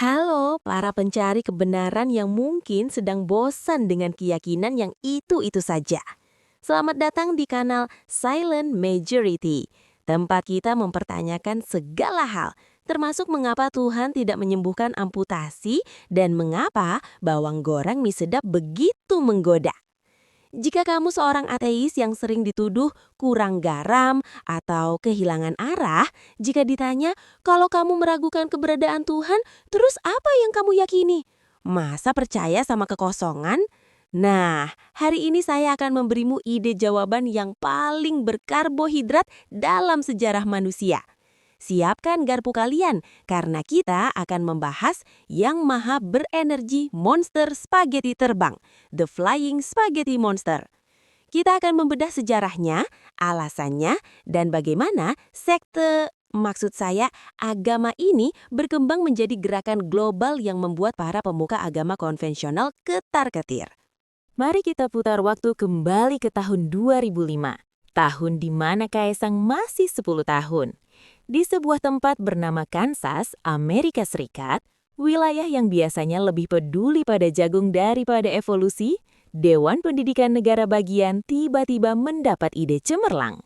Halo, para pencari kebenaran yang mungkin sedang bosan dengan keyakinan yang itu-itu saja. Selamat datang di kanal Silent Majority, tempat kita mempertanyakan segala hal, termasuk mengapa Tuhan tidak menyembuhkan amputasi dan mengapa bawang goreng mie sedap begitu menggoda. Jika kamu seorang ateis yang sering dituduh kurang garam atau kehilangan arah, jika ditanya, kalau kamu meragukan keberadaan Tuhan, terus apa yang kamu yakini? Masa percaya sama kekosongan? Nah, hari ini saya akan memberimu ide jawaban yang paling berkarbohidrat dalam sejarah manusia. Siapkan garpu kalian, karena kita akan membahas yang maha berenergi monster spaghetti terbang, The Flying Spaghetti Monster. Kita akan membedah sejarahnya, alasannya, dan bagaimana maksud saya, agama ini berkembang menjadi gerakan global yang membuat para pemuka agama konvensional ketar-ketir. Mari kita putar waktu kembali ke tahun 2005, tahun di mana Kaisang masih 10 tahun. Di sebuah tempat bernama Kansas, Amerika Serikat, wilayah yang biasanya lebih peduli pada jagung daripada evolusi, Dewan Pendidikan Negara Bagian tiba-tiba mendapat ide cemerlang.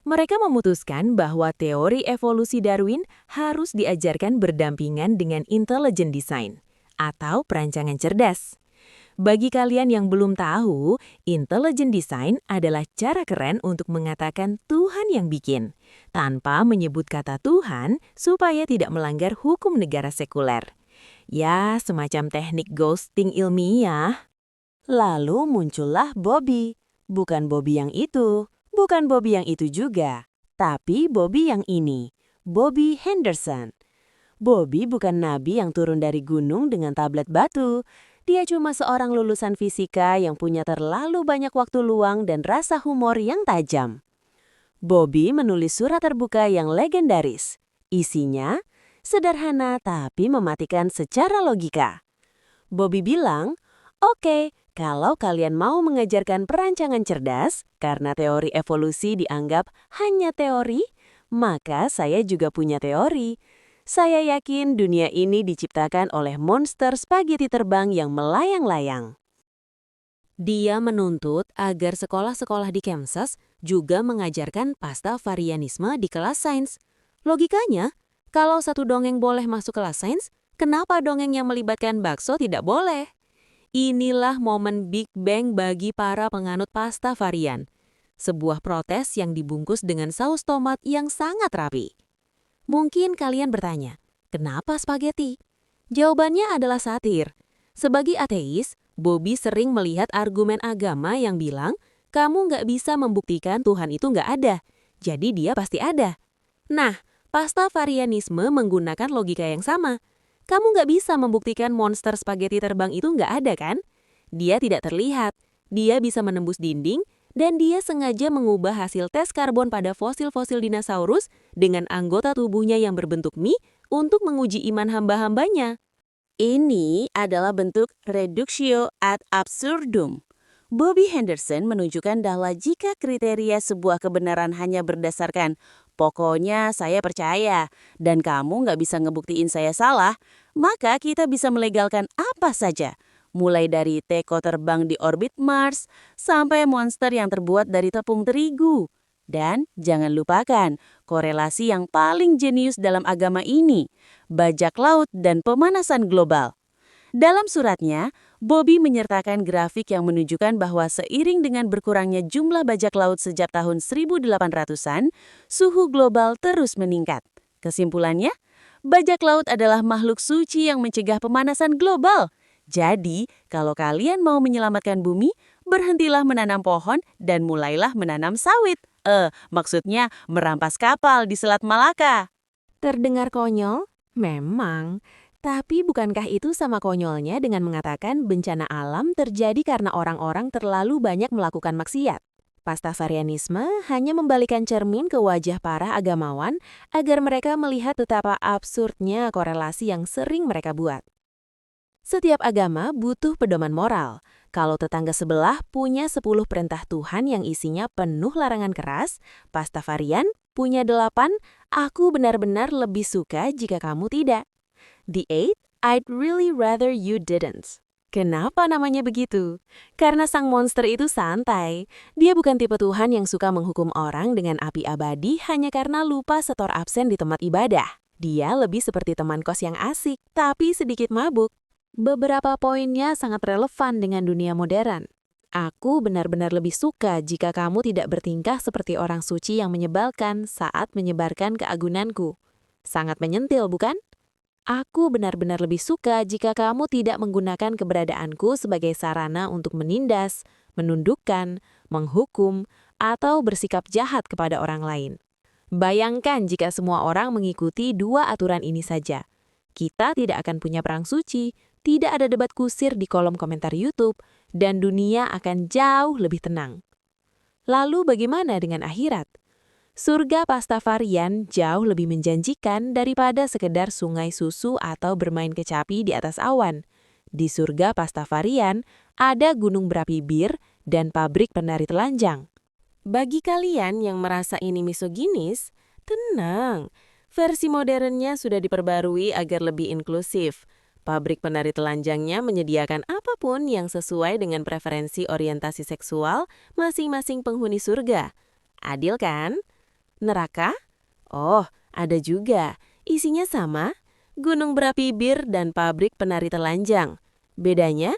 Mereka memutuskan bahwa teori evolusi Darwin harus diajarkan berdampingan dengan intelligent design, atau perancangan cerdas. Bagi kalian yang belum tahu, intelligent design adalah cara keren untuk mengatakan Tuhan yang bikin, tanpa menyebut kata Tuhan supaya tidak melanggar hukum negara sekuler. Ya, semacam teknik ghosting ilmiah. Lalu muncullah Bobby. Bukan Bobby yang itu, bukan Bobby yang itu juga, tapi Bobby yang ini, Bobby Henderson. Bobby bukan nabi yang turun dari gunung dengan tablet batu. Dia cuma seorang lulusan fisika yang punya terlalu banyak waktu luang dan rasa humor yang tajam. Bobby menulis surat terbuka yang legendaris. Isinya sederhana tapi mematikan secara logika. Bobby bilang, "Oke, kalau kalian mau mengajarkan perancangan cerdas, karena teori evolusi dianggap hanya teori, maka saya juga punya teori. Saya yakin dunia ini diciptakan oleh monster spaghetti terbang yang melayang-layang." Dia menuntut agar sekolah-sekolah di Kansas juga mengajarkan pastafarianisme di kelas sains. Logikanya, kalau satu dongeng boleh masuk kelas sains, kenapa dongeng yang melibatkan bakso tidak boleh? Inilah momen Big Bang bagi para penganut pastafarian. Sebuah protes yang dibungkus dengan saus tomat yang sangat rapi. Mungkin kalian bertanya, kenapa spaghetti? Jawabannya adalah satir. Sebagai ateis, Bobby sering melihat argumen agama yang bilang, kamu nggak bisa membuktikan Tuhan itu nggak ada, jadi dia pasti ada. Nah, pastafarianisme menggunakan logika yang sama. Kamu nggak bisa membuktikan monster spaghetti terbang itu nggak ada kan? Dia tidak terlihat, dia bisa menembus dinding, dan dia sengaja mengubah hasil tes karbon pada fosil-fosil dinosaurus dengan anggota tubuhnya yang berbentuk mie untuk menguji iman hamba-hambanya. Ini adalah bentuk reductio ad absurdum. Bobby Henderson menunjukkan bahwa jika kriteria sebuah kebenaran hanya berdasarkan pokoknya saya percaya dan kamu nggak bisa ngebuktiin saya salah, maka kita bisa melegalkan apa saja. Mulai dari teko terbang di orbit Mars, sampai monster yang terbuat dari tepung terigu. Dan jangan lupakan korelasi yang paling jenius dalam agama ini, bajak laut dan pemanasan global. Dalam suratnya, Bobby menyertakan grafik yang menunjukkan bahwa seiring dengan berkurangnya jumlah bajak laut sejak tahun 1800-an, suhu global terus meningkat. Kesimpulannya, bajak laut adalah makhluk suci yang mencegah pemanasan global. Jadi, kalau kalian mau menyelamatkan bumi, berhentilah menanam pohon dan mulailah menanam sawit. Maksudnya merampas kapal di Selat Malaka. Terdengar konyol? Memang. Tapi bukankah itu sama konyolnya dengan mengatakan bencana alam terjadi karena orang-orang terlalu banyak melakukan maksiat? Pastafarianisme hanya membalikan cermin ke wajah para agamawan agar mereka melihat betapa absurdnya korelasi yang sering mereka buat. Setiap agama butuh pedoman moral. Kalau tetangga sebelah punya 10 perintah Tuhan yang isinya penuh larangan keras, pastafarian punya 8, aku benar-benar lebih suka jika kamu tidak. The Eight I'd really rather you didn't. Kenapa namanya begitu? Karena sang monster itu santai. Dia bukan tipe Tuhan yang suka menghukum orang dengan api abadi hanya karena lupa setor absen di tempat ibadah. Dia lebih seperti teman kos yang asik, tapi sedikit mabuk. Beberapa poinnya sangat relevan dengan dunia modern. Aku benar-benar lebih suka jika kamu tidak bertingkah seperti orang suci yang menyebalkan saat menyebarkan keagunanku. Sangat menyentil, bukan? Aku benar-benar lebih suka jika kamu tidak menggunakan keberadaanku sebagai sarana untuk menindas, menundukkan, menghukum, atau bersikap jahat kepada orang lain. Bayangkan jika semua orang mengikuti dua aturan ini saja. Kita tidak akan punya perang suci, tidak ada debat kusir di kolom komentar YouTube, dan dunia akan jauh lebih tenang. Lalu bagaimana dengan akhirat? Surga Pastafarian jauh lebih menjanjikan daripada sekedar sungai susu atau bermain kecapi di atas awan. Di surga Pastafarian ada gunung berapi bir dan pabrik penari telanjang. Bagi kalian yang merasa ini misoginis, tenang. Versi modernnya sudah diperbarui agar lebih inklusif. Pabrik penari telanjangnya menyediakan apapun yang sesuai dengan preferensi orientasi seksual masing-masing penghuni surga. Adil kan? Neraka? Oh, ada juga. Isinya sama, gunung berapi bir dan pabrik penari telanjang. Bedanya,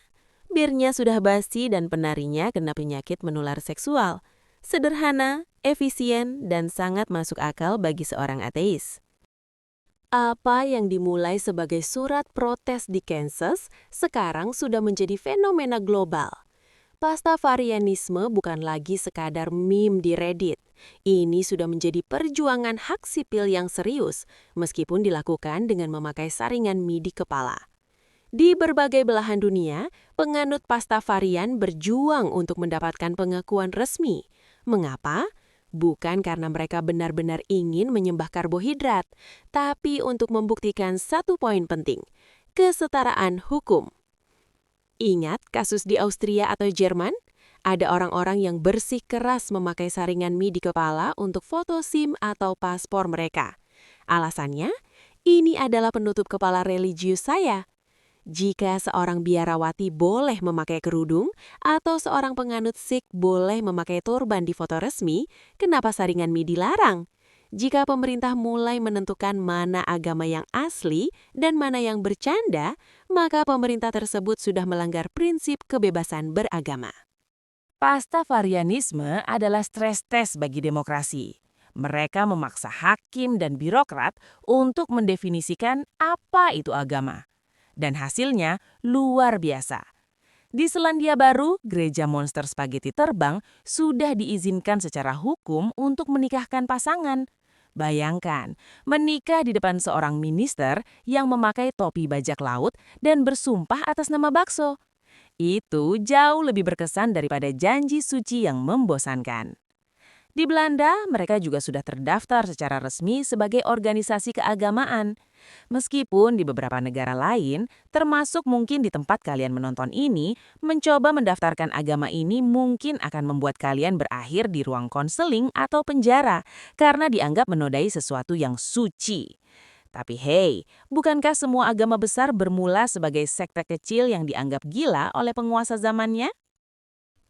birnya sudah basi dan penarinya kena penyakit menular seksual. Sederhana, efisien, dan sangat masuk akal bagi seorang ateis. Apa yang dimulai sebagai surat protes di Kansas sekarang sudah menjadi fenomena global. Pastafarianisme bukan lagi sekadar meme di Reddit. Ini sudah menjadi perjuangan hak sipil yang serius, meskipun dilakukan dengan memakai saringan mie di kepala. Di berbagai belahan dunia, penganut Pastafarian berjuang untuk mendapatkan pengakuan resmi. Mengapa? Bukan karena mereka benar-benar ingin menyembah karbohidrat, tapi untuk membuktikan satu poin penting, kesetaraan hukum. Ingat kasus di Austria atau Jerman? Ada orang-orang yang bersikeras memakai saringan mie di kepala untuk foto SIM atau paspor mereka. Alasannya, ini adalah penutup kepala religius saya. Jika seorang biarawati boleh memakai kerudung atau seorang penganut Sikh boleh memakai turban di foto resmi, kenapa saringan mie dilarang? Jika pemerintah mulai menentukan mana agama yang asli dan mana yang bercanda, maka pemerintah tersebut sudah melanggar prinsip kebebasan beragama. Pastafarianisme adalah stres tes bagi demokrasi. Mereka memaksa hakim dan birokrat untuk mendefinisikan apa itu agama. Dan hasilnya luar biasa. Di Selandia Baru, gereja monster spaghetti terbang sudah diizinkan secara hukum untuk menikahkan pasangan. Bayangkan, menikah di depan seorang minister yang memakai topi bajak laut dan bersumpah atas nama bakso. Itu jauh lebih berkesan daripada janji suci yang membosankan. Di Belanda, mereka juga sudah terdaftar secara resmi sebagai organisasi keagamaan. Meskipun di beberapa negara lain, termasuk mungkin di tempat kalian menonton ini, mencoba mendaftarkan agama ini mungkin akan membuat kalian berakhir di ruang konseling atau penjara karena dianggap menodai sesuatu yang suci. Tapi hey, bukankah semua agama besar bermula sebagai sekte kecil yang dianggap gila oleh penguasa zamannya?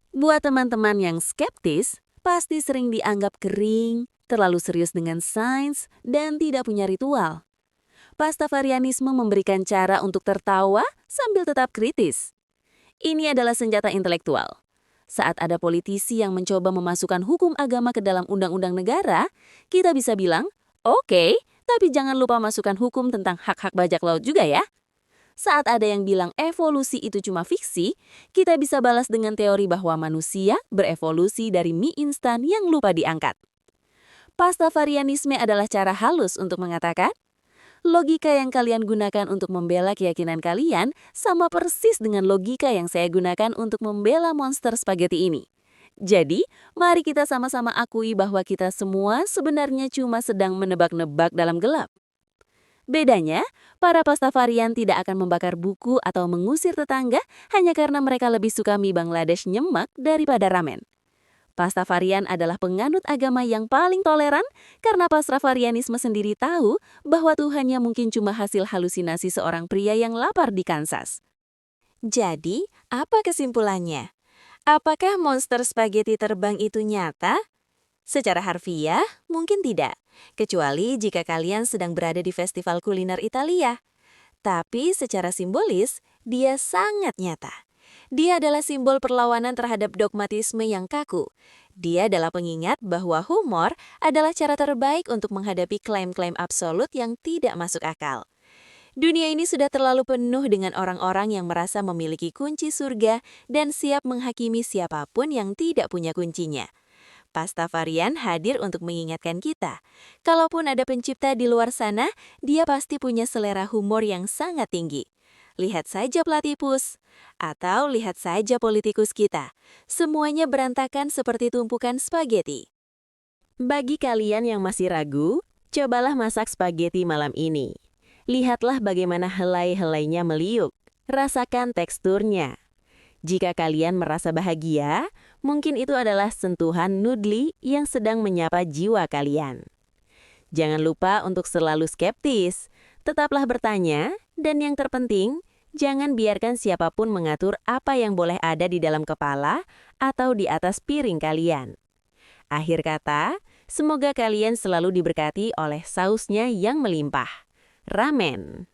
Buat teman-teman yang skeptis, pasti sering dianggap kering, terlalu serius dengan sains, dan tidak punya ritual. Pastafarianisme memberikan cara untuk tertawa sambil tetap kritis. Ini adalah senjata intelektual. Saat ada politisi yang mencoba memasukkan hukum agama ke dalam undang-undang negara, kita bisa bilang, oke, tapi jangan lupa masukkan hukum tentang hak-hak bajak laut juga ya. Saat ada yang bilang evolusi itu cuma fiksi, kita bisa balas dengan teori bahwa manusia berevolusi dari mie instan yang lupa diangkat. Pastafarianisme adalah cara halus untuk mengatakan, logika yang kalian gunakan untuk membela keyakinan kalian sama persis dengan logika yang saya gunakan untuk membela monster spaghetti ini. Jadi, mari kita sama-sama akui bahwa kita semua sebenarnya cuma sedang menebak-nebak dalam gelap. Bedanya, para Pastafarian tidak akan membakar buku atau mengusir tetangga hanya karena mereka lebih suka mie Bangladesh nyemek daripada ramen. Pastafarian adalah penganut agama yang paling toleran karena Pastafarianisme sendiri tahu bahwa Tuhannya mungkin cuma hasil halusinasi seorang pria yang lapar di Kansas. Jadi, apa kesimpulannya? Apakah monster spaghetti terbang itu nyata? Secara harfiah, mungkin tidak. Kecuali jika kalian sedang berada di festival kuliner Italia. Tapi secara simbolis, dia sangat nyata. Dia adalah simbol perlawanan terhadap dogmatisme yang kaku. Dia adalah pengingat bahwa humor adalah cara terbaik untuk menghadapi klaim-klaim absolut yang tidak masuk akal. Dunia ini sudah terlalu penuh dengan orang-orang yang merasa memiliki kunci surga dan siap menghakimi siapapun yang tidak punya kuncinya. Pastafarian hadir untuk mengingatkan kita, kalaupun ada pencipta di luar sana, dia pasti punya selera humor yang sangat tinggi. Lihat saja Platypus, atau lihat saja politikus kita. Semuanya berantakan seperti tumpukan spaghetti. Bagi kalian yang masih ragu, cobalah masak spaghetti malam ini. Lihatlah bagaimana helai-helainya meliuk. Rasakan teksturnya. Jika kalian merasa bahagia, mungkin itu adalah sentuhan Noodly yang sedang menyapa jiwa kalian. Jangan lupa untuk selalu skeptis. Tetaplah bertanya, dan yang terpenting, jangan biarkan siapapun mengatur apa yang boleh ada di dalam kepala atau di atas piring kalian. Akhir kata, semoga kalian selalu diberkati oleh sausnya yang melimpah. Ramen.